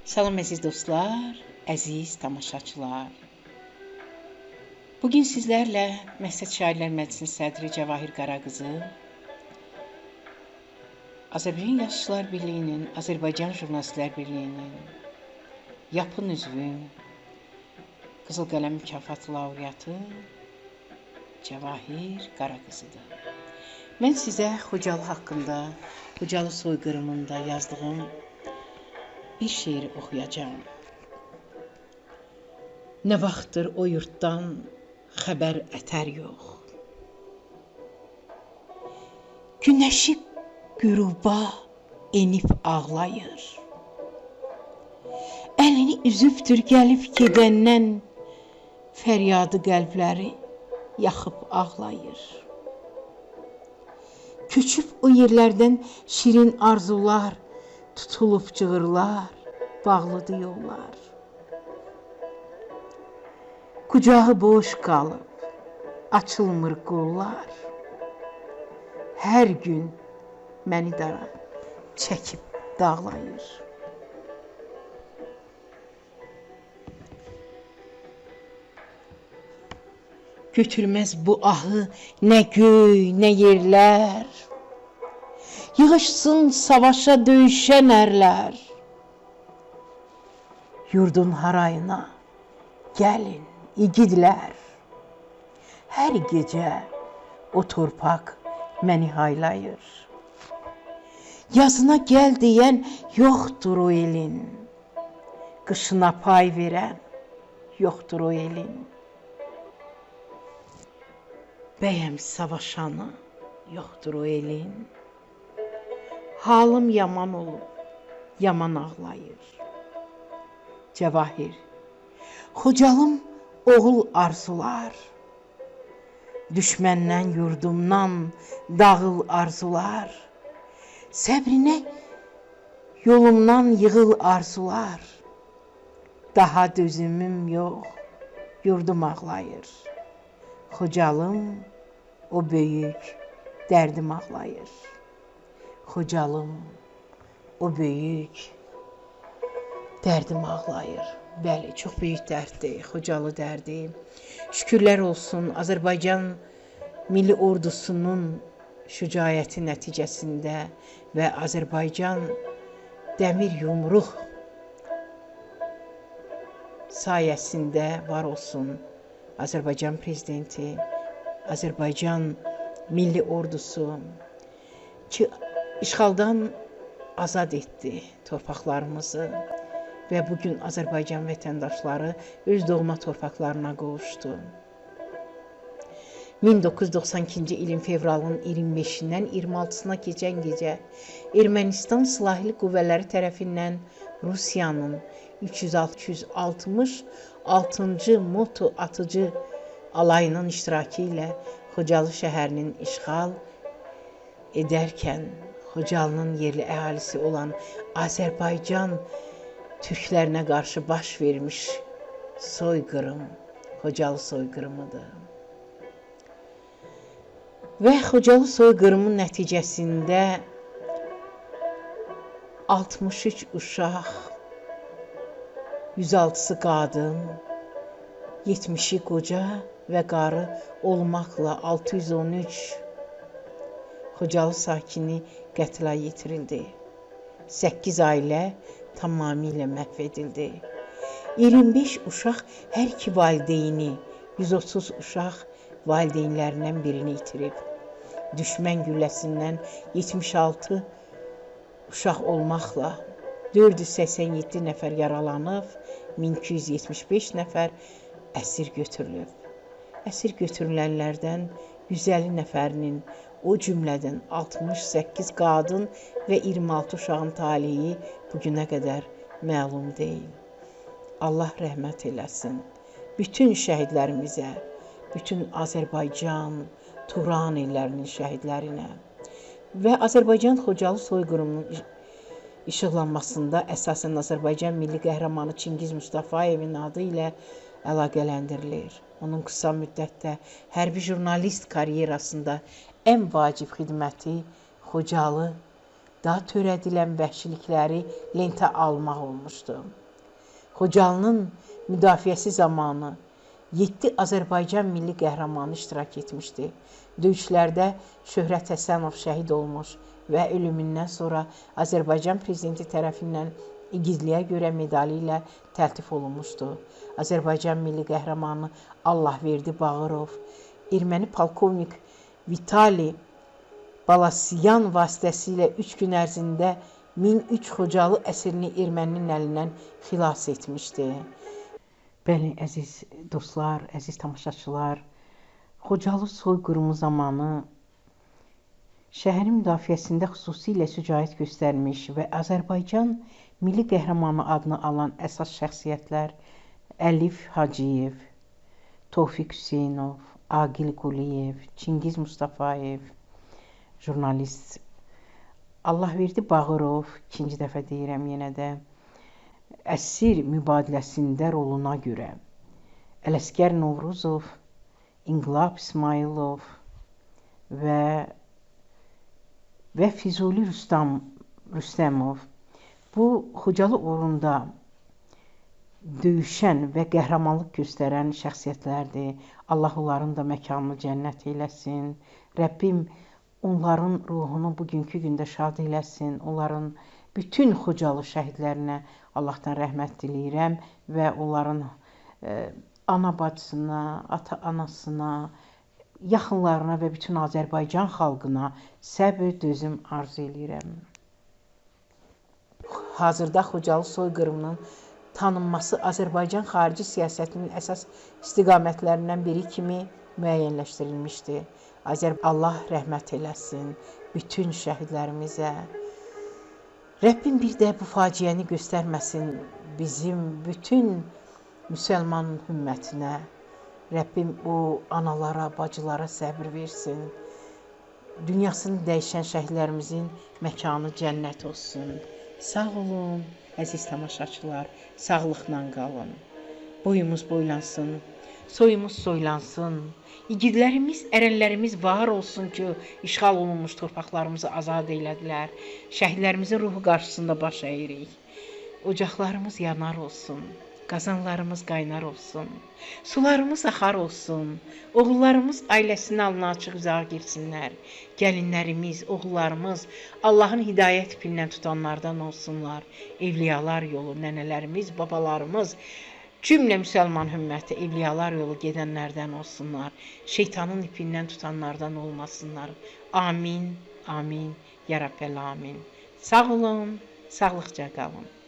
Salam əziz dostlar, əziz tamaşaçılar. Bugün sizlərlə Məqsəd Şairlər Məclisinin sədri Cəvahir Qaraqızı, Azərbaycan Yazıçılar Birliyinin, Azərbaycan Jurnalistlər Birliyinin, Yapın üzvü, Qızıl Qələm mükafatı laureatı Cəvahir Qaraqızıdır. Mən sizə Xocalı haqqında, Xocalı soyqırımında yazdığım bir şeiri oxuyacağım. Nə vaxtdır o yurtdan xəbər ətər yox. Günəşi qüruba enib ağlayır. Əlini üzübdür gəlib gedəndən, fəryadı qəlbləri yaxıb ağlayır. Köçüb o yerlərdən şirin arzular, tutulub cığırlar, bağlıdır yollar. Qucağı boş qalıb, açılmır qollar. Hər gün məni dara çəkib dağlayır. Götürməz bu ahı nə göy, nə yerlər. Yığışsın savaşa döyüşən ərlər. Yurdun harayına gəlin igidlər. Hər gecə o torpaq məni haylayır. Yazına gəl deyən yoxdur o elin. Qışına pay verən yoxdur o elin. Bəyəm savaşanı yoxdur o elin. Halım yaman olub, yaman ağlayır. Cəvahir, Xocalım oğul arzular. Düşməndən yurdumdan dağıl arzular. Səbrinə yolumdan yığıl arzular. Daha dözümüm yox, yurdum ağlayır. Xocalım, o böyük dərdim ağlayır. Xocalım, o böyük dərdim ağlayır. Bəli, çox böyük dərddir, Xocalı dərdi. Şükürlər olsun Azərbaycan Milli Ordusunun şücaəti nəticəsində və Azərbaycan dəmir yumruq sayəsində var olsun Azərbaycan prezidenti, Azərbaycan Milli Ordusu ki, işğaldan azad etdi torpaqlarımızı və bugün Azərbaycan vətəndaşları öz doğma torpaqlarına qovuşdu. 1992-ci ilin fevralın 25-dən 26-sına keçən gecə Ermənistan Silahlı Qüvvələri tərəfindən Rusiyanın 366-cı moto atıcı alayının iştirakı ilə Xocalı şəhərinin işğal edərkən Xocalının yerli əhalisi olan Azərbaycan türklərinə qarşı baş vermiş soyqırım, Xocalı soyqırımıdır. Və Xocalı soyqırımın nəticəsində 63 uşaq, 106-sı qadın, 70-i qoca və qarı olmaqla 613 Xocalı sakini qətlə yetirildi. 8 ailə tamamilə məhv edildi. 25 uşaq hər iki valideyni, 130 uşaq valideynlərindən birini itirib. Düşmən gülləsindən 76 uşaq olmaqla 487 nəfər yaralanıb, 1275 nəfər əsir götürülüb. Əsir götürülənlərdən 150 nəfərinin, o cümlədən 68 qadın və 26 uşağın taleyi bugünə qədər məlum deyil. Allah rəhmət eləsin bütün şəhidlərimizə, bütün Azərbaycan, Turan illərinin şəhidlərinə və Azərbaycan Xocalı soyqırımının işıqlanmasında əsasən Azərbaycan milli qəhrəmanı Çingiz Mustafayevin adı ilə əlaqələndirilir. Onun qısa müddətdə hərbi jurnalist karyerasında ən vacib xidməti Xocalı daha törədilən vəhşilikləri lentə almaq olmuşdu. Xocalının müdafiəsi zamanı 7 Azərbaycan milli qəhrəmanı iştirak etmişdi. Döyüşlərdə Şöhrət Həsənov şəhid olmuş və ölümündən sonra Azərbaycan prezidenti tərəfindən igidliyə görə medalı ilə təltif olunmuşdu. Azərbaycan milli qəhrəmanı Allahverdi Bağırov, erməni polkovnik Vitali Balasyan vasitəsilə 3 gün ərzində 1003 Xocalıəsirini erməninin əlindən xilas etmişdi. Bəli, əziz dostlar, əziz tamaşaçılar, Xocalı soyqırımı zamanı şəhərin müdafiəsində xüsusilə şücaət göstərmiş və Azərbaycan milli qəhrəmanı adını alan əsas şəxsiyyətlər Əlif Hacıyev, Tofiq Hüseynov, Aqil Quliyev, Çingiz Mustafayev, jurnalist Allahverdi Bağırov, ikinci dəfə deyirəm yenə də, əsir mübadiləsində roluna görə Ələsgər Novruzov, İnqilab İsmailov və Füzuli Rüstəmov bu Xocalı uğrunda döyüşən və qəhrəmanlıq göstərən şəxsiyyətlərdir. Allah onların da məkanını cənnət eyləsin. Rəbbim onların ruhunu bugünkü gündə şad eyləsin. Onların bütün Xocalı şəhidlərinə Allahdan rəhmət diləyirəm və onların ana bacısına, ata-anasına, yaxınlarına və bütün Azərbaycan xalqına səbr, dözüm arzu edirəm. Hazırda Xocalı soyqırımının tanınması Azərbaycan xarici siyasətinin əsas istiqamətlərindən biri kimi müəyyənləşdirilmişdir. Allah rəhmət eləsin bütün şəhidlərimizə. Rəbbim bir də bu faciəni göstərməsin bizim bütün müsəlman ümmətinə. Rəbbim o analara, bacılara səbr versin. Dünyasını dəyişən şəhidlərimizin məkanı cənnət olsun. Sağ olun, əziz tamaşaçılar, sağlıqla qalın. Boyumuz boylansın, soyumuz soylansın. İgidlərimiz, ərənlərimiz var olsun ki, işğal olunmuş torpaqlarımızı azad elədilər. Şəhidlərimizin ruhu qarşısında baş əyirik. Ocaqlarımız yanar olsun. Qazanlarımız qaynar olsun, sularımız axar olsun, oğullarımız ailəsinin alnı açıq uzağa girsinlər, gəlinlərimiz, oğullarımız Allahın hidayət ipindən tutanlardan olsunlar, evliyalar yolu, nənələrimiz, babalarımız, cümlə müsəlman ümməti evliyalar yolu gedənlərdən olsunlar, şeytanın ipindən tutanlardan olmasınlar. Amin, amin, ya Rəbbəl amin. Sağ olun, sağlıqca qalın.